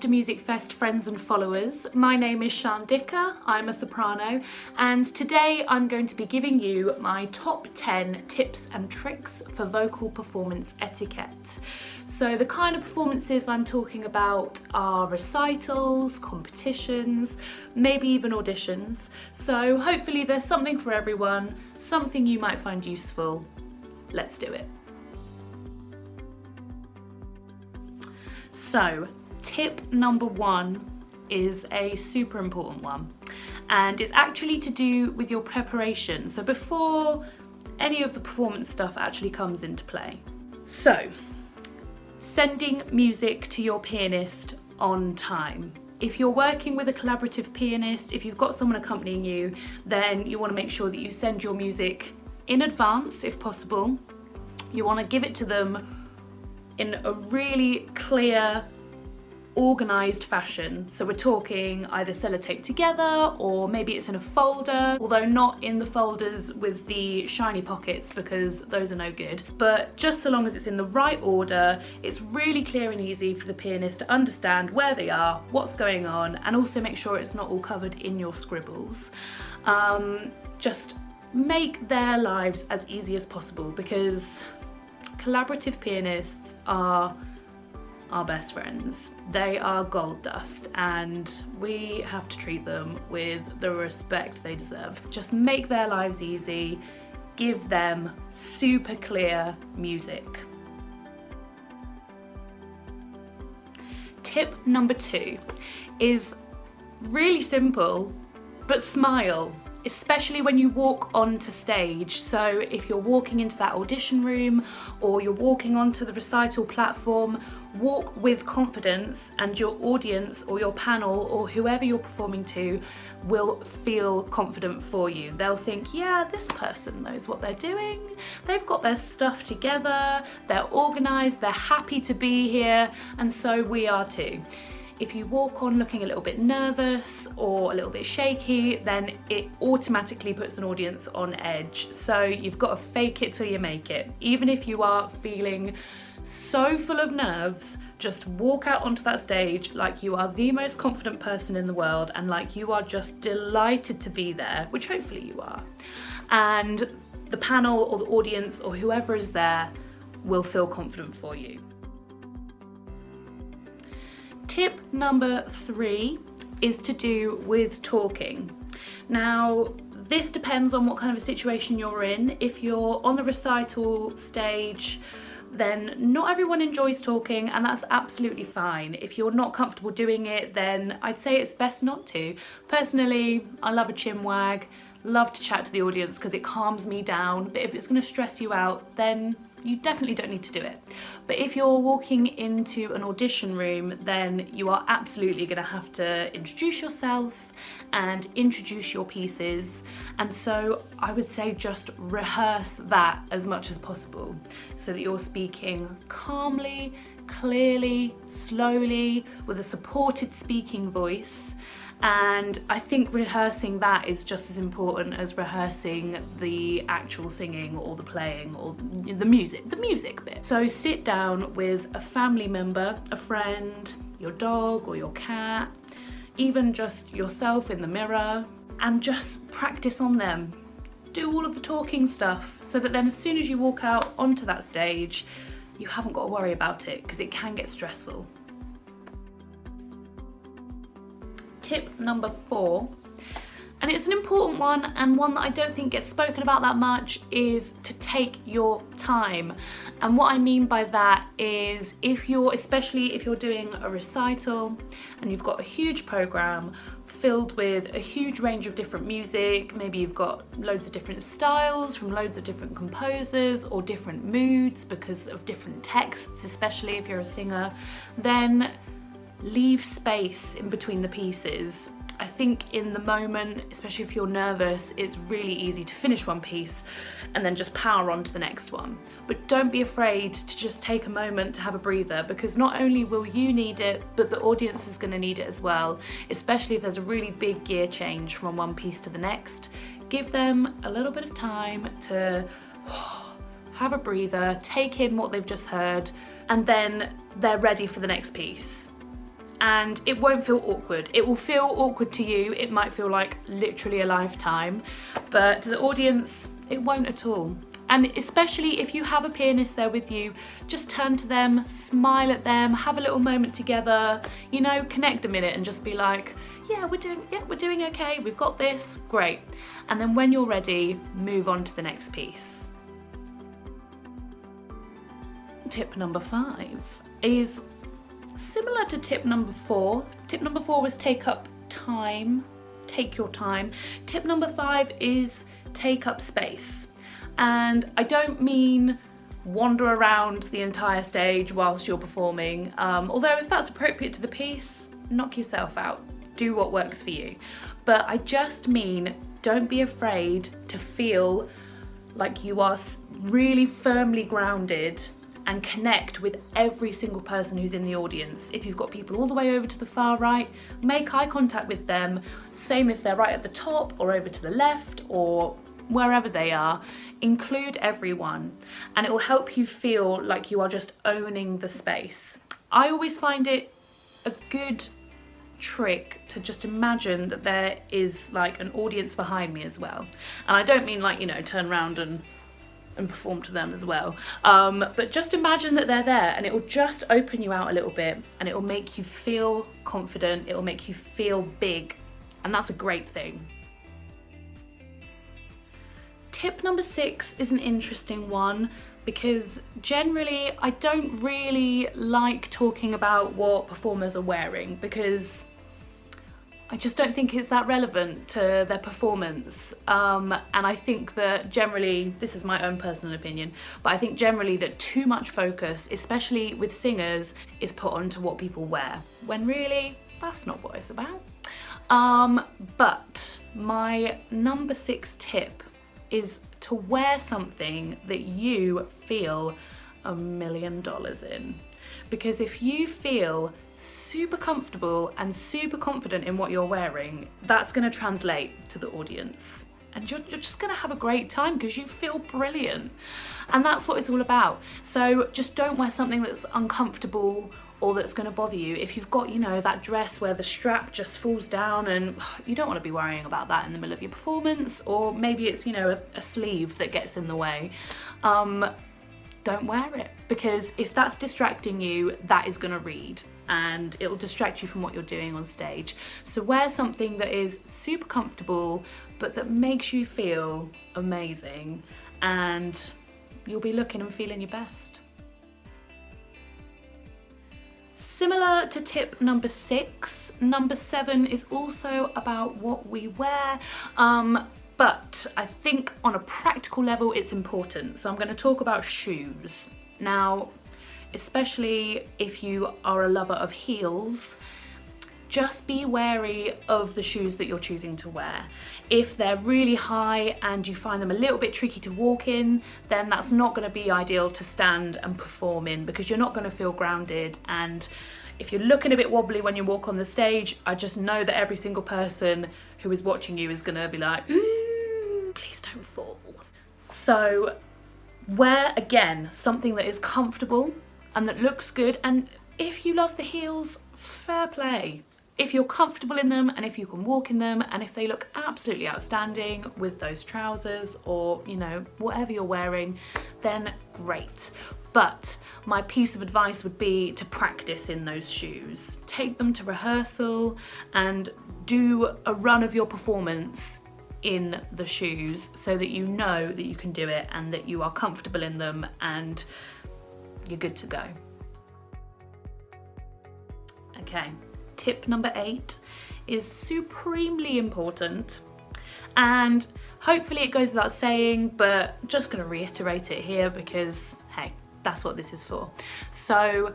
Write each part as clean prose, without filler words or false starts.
MusicFest friends and followers. My name is Siân Dicker, I'm a soprano, and today I'm going to be giving you my top 10 tips and tricks for vocal performance etiquette. So the kind of performances I'm talking about are recitals, competitions, maybe even auditions. So hopefully there's something for everyone, something you might find useful. Let's do it. So, tip number 1 is a super important one, and it's actually to do with your preparation, so before any of the performance stuff actually comes into play. So, sending music to your pianist on time. If you're working with a collaborative pianist, if you've got someone accompanying you, then you want to make sure that you send your music in advance if possible. You want to give it to them in a really clear, organised fashion. So we're talking either sellotape together or maybe it's in a folder, although not in the folders with the shiny pockets because those are no good. But just so long as it's in the right order, it's really clear and easy for the pianist to understand where they are, what's going on, and also make sure it's not all covered in your scribbles. Just make their lives as easy as possible because collaborative pianists are our best friends. They are gold dust and we have to treat them with the respect they deserve. Just make their lives easy, give them super clear music. Tip number 2 is really simple, but smile. Especially when you walk onto stage. So if you're walking into that audition room or you're walking onto the recital platform, walk with confidence and your audience or your panel or whoever you're performing to will feel confident for you. They'll think, yeah, this person knows what they're doing. They've got their stuff together, they're organised, they're happy to be here, and so we are too. If you walk on looking a little bit nervous or a little bit shaky, then it automatically puts an audience on edge. So you've got to fake it till you make it. Even if you are feeling so full of nerves, just walk out onto that stage like you are the most confident person in the world and like you are just delighted to be there, which hopefully you are. And the panel or the audience or whoever is there will feel confident for you. Tip number 3 is to do with talking. Now, this depends on what kind of a situation you're in. If you're on the recital stage, then not everyone enjoys talking, and that's absolutely fine. If you're not comfortable doing it, then I'd say it's best not to. Personally, I love a chin wag, love to chat to the audience because it calms me down, but if it's going to stress you out, then you definitely don't need to do it. But if you're walking into an audition room, then you are absolutely going to have to introduce yourself and introduce your pieces. And so I would say just rehearse that as much as possible so that you're speaking calmly, clearly, slowly, with a supported speaking voice. And I think rehearsing that is just as important as rehearsing the actual singing or the playing or the music bit. So sit down with a family member, a friend, your dog or your cat, even just yourself in the mirror, and just practice on them. Do all of the talking stuff so that then as soon as you walk out onto that stage, you haven't got to worry about it because it can get stressful. Tip number 4, and it's an important one and one that I don't think gets spoken about that much, is to take your time. And what I mean by that is especially if you're doing a recital and you've got a huge program filled with a huge range of different music, maybe you've got loads of different styles from loads of different composers or different moods because of different texts, especially if you're a singer, then leave space in between the pieces. I think in the moment, especially if you're nervous, it's really easy to finish one piece and then just power on to the next one. But don't be afraid to just take a moment to have a breather, because not only will you need it, but the audience is going to need it as well, especially if there's a really big gear change from one piece to the next. Give them a little bit of time to have a breather, take in what they've just heard, and then they're ready for the next piece. and it won't feel awkward. It will feel awkward to you. It might feel like literally a lifetime, but to the audience, it won't at all. And especially if you have a pianist there with you, just turn to them, smile at them, have a little moment together, you know, connect a minute and just be like, yeah, we're doing okay, we've got this, great. And then when you're ready, move on to the next piece. Tip number 5 is similar to tip number 4. Tip number 4 was take your time. Tip number 5 is take up space. And I don't mean wander around the entire stage whilst you're performing, although if that's appropriate to the piece, knock yourself out, do what works for you. But I just mean, don't be afraid to feel like you are really firmly grounded and connect with every single person who's in the audience. If you've got people all the way over to the far right, make eye contact with them. Same if they're right at the top or over to the left or wherever they are, include everyone, and it will help you feel like you are just owning the space. I always find it a good trick to just imagine that there is like an audience behind me as well. And I don't mean like, you know, turn around and perform to them as well. But just imagine that they're there, and it will just open you out a little bit, and it will make you feel confident, it will make you feel big, and that's a great thing. Tip number 6 is an interesting one because generally I don't really like talking about what performers are wearing because I just don't think it's that relevant to their performance. And I think that generally, this is my own personal opinion, but I think generally that too much focus, especially with singers, is put onto what people wear, when really that's not what it's about. But my number 6 tip is to wear something that you feel $1 million in. Because if you feel super comfortable and super confident in what you're wearing, that's going to translate to the audience. And you're just going to have a great time because you feel brilliant. And that's what it's all about. So just don't wear something that's uncomfortable or that's going to bother you. If you've got, you know, that dress where the strap just falls down and you don't want to be worrying about that in the middle of your performance, or maybe it's, you know, a sleeve that gets in the way, don't wear it, because if that's distracting you, that is going to read and it'll distract you from what you're doing on stage. So wear something that is super comfortable but that makes you feel amazing, and you'll be looking and feeling your best. Similar to tip number 6, number 7 is also about what we wear, but I think on a practical level it's important. So I'm going to talk about shoes. Now, especially if you are a lover of heels, just be wary of the shoes that you're choosing to wear. If they're really high and you find them a little bit tricky to walk in, then that's not going to be ideal to stand and perform in, because you're not going to feel grounded. And if you're looking a bit wobbly when you walk on the stage, I just know that every single person who is watching you is going to be like, ooh, please don't fall. So wear, again, something that is comfortable and that looks good. And if you love the heels, fair play. If you're comfortable in them and if you can walk in them and if they look absolutely outstanding with those trousers or, you know, whatever you're wearing, then great. But my piece of advice would be to practice in those shoes. Take them to rehearsal and do a run of your performance in the shoes so that you know that you can do it and that you are comfortable in them and you're good to go. Okay. Tip number 8 is supremely important, and hopefully it goes without saying, but just going to reiterate it here because, hey, that's what this is for. So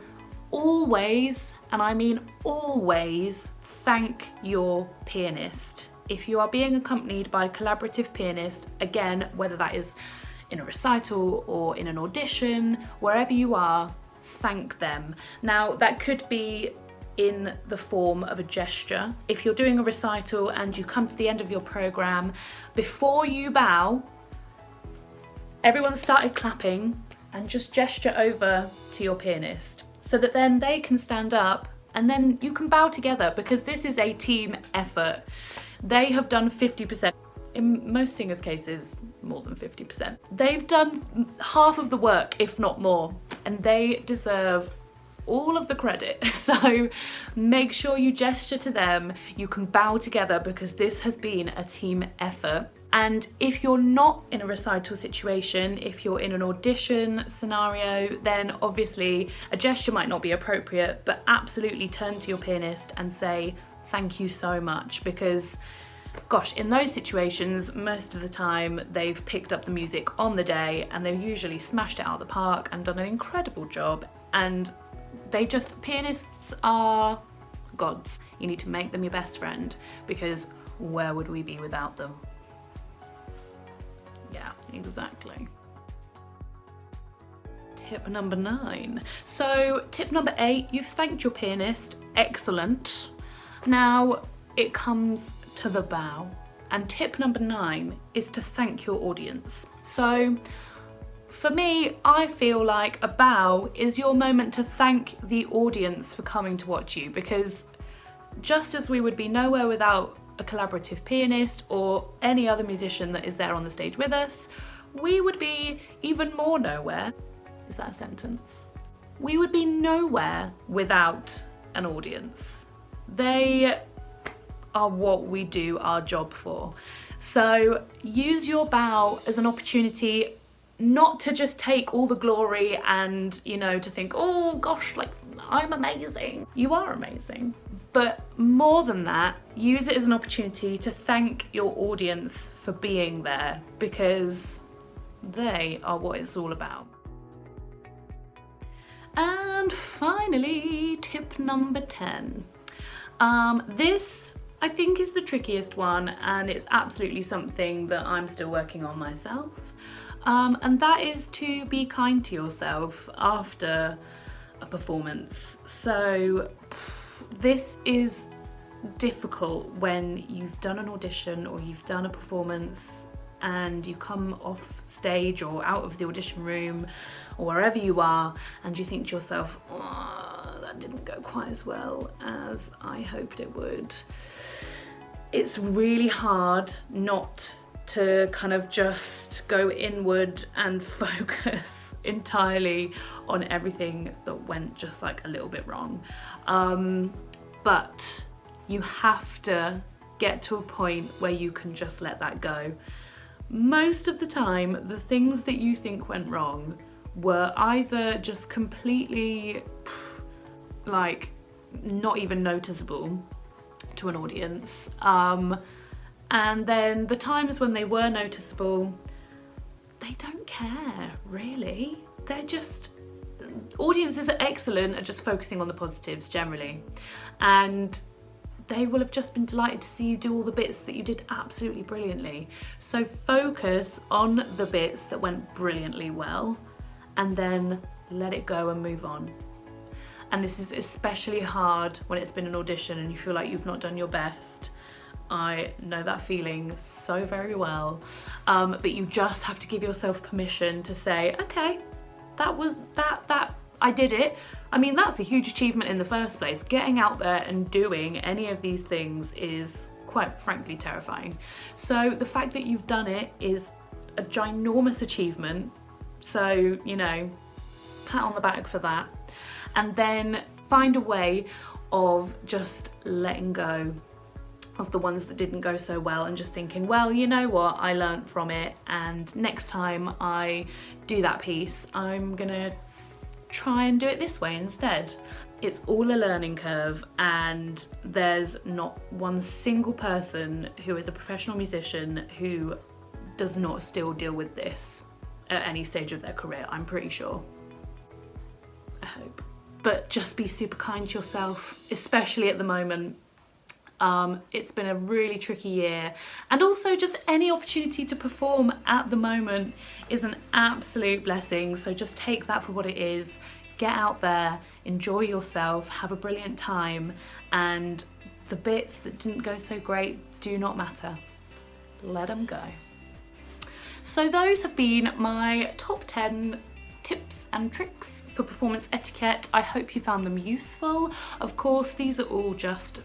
always, and I mean always, thank your pianist. If you are being accompanied by a collaborative pianist, again, whether that is in a recital or in an audition, wherever you are, thank them. Now, that could be in the form of a gesture. If you're doing a recital and you come to the end of your program, before you bow, everyone started clapping and just gesture over to your pianist so that then they can stand up and then you can bow together, because this is a team effort. They have done 50%. In most singers' cases, more than 50%. They've done half of the work, if not more, and they deserve all of the credit. So make sure you gesture to them, you can bow together, because this has been a team effort. And if you're not in a recital situation, if you're in an audition scenario, then obviously a gesture might not be appropriate, but absolutely turn to your pianist and say, thank you so much, because gosh, in those situations, most of the time they've picked up the music on the day and they've usually smashed it out of the park and done an incredible job. And pianists are gods. You need to make them your best friend, because where would we be without them? Yeah, exactly. Tip number 9. So tip number 8, you've thanked your pianist, excellent. Now it comes to the bow, and tip number 9 is to thank your audience. So for me, I feel like a bow is your moment to thank the audience for coming to watch you, because just as we would be nowhere without a collaborative pianist or any other musician that is there on the stage with us, we would be even more nowhere. Is that a sentence? We would be nowhere without an audience. They are what we do our job for. So use your bow as an opportunity not to just take all the glory and, you know, to think, oh gosh, like I'm amazing. You are amazing. But more than that, use it as an opportunity to thank your audience for being there, because they are what it's all about. And finally, tip number 10. This I think is the trickiest one, and it's absolutely something that I'm still working on myself. And that is to be kind to yourself after a performance. So this is difficult when you've done an audition or you've done a performance and you come off stage or out of the audition room or wherever you are, and you think to yourself, oh, that didn't go quite as well as I hoped it would. It's really hard not to kind of just go inward and focus entirely on everything that went just like a little bit wrong. But you have to get to a point where you can just let that go. Most of the time, the things that you think went wrong were either just completely like not even noticeable to an audience, and then the times when they were noticeable, they don't care really. They're just, audiences are excellent at just focusing on the positives generally, and they will have just been delighted to see you do all the bits that you did absolutely brilliantly. So focus on the bits that went brilliantly well, and then let it go and move on. And this is especially hard when it's been an audition and you feel like you've not done your best. I know that feeling so very well, but you just have to give yourself permission to say, okay, I did it. I mean, that's a huge achievement in the first place. Getting out there and doing any of these things is quite frankly terrifying. So the fact that you've done it is a ginormous achievement. So, you know, pat on the back for that. And then find a way of just letting go of the ones that didn't go so well and just thinking, well, you know what, I learned from it, and next time I do that piece, I'm gonna try and do it this way instead. It's all a learning curve, and there's not one single person who is a professional musician who does not still deal with this at any stage of their career, I'm pretty sure. I hope. But just be super kind to yourself, especially at the moment. It's been a really tricky year, and also just any opportunity to perform at the moment is an absolute blessing. So just take that for what it is, get out there, enjoy yourself, have a brilliant time, and the bits that didn't go so great do not matter. Let them go. So those have been my top 10 tips and tricks for performance etiquette. I hope you found them useful. Of course, these are all just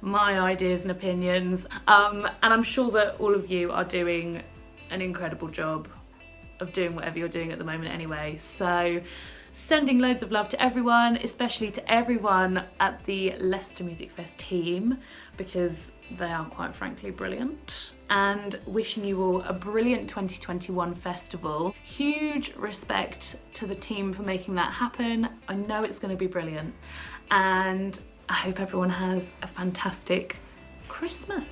my ideas and opinions, and I'm sure that all of you are doing an incredible job of doing whatever you're doing at the moment anyway. So sending loads of love to everyone, especially to everyone at the Leicester MusicFest team, because they are quite frankly brilliant, and wishing you all a brilliant 2021 festival. Huge respect to the team for making that happen. I know it's going to be brilliant, and I hope everyone has a fantastic Christmas.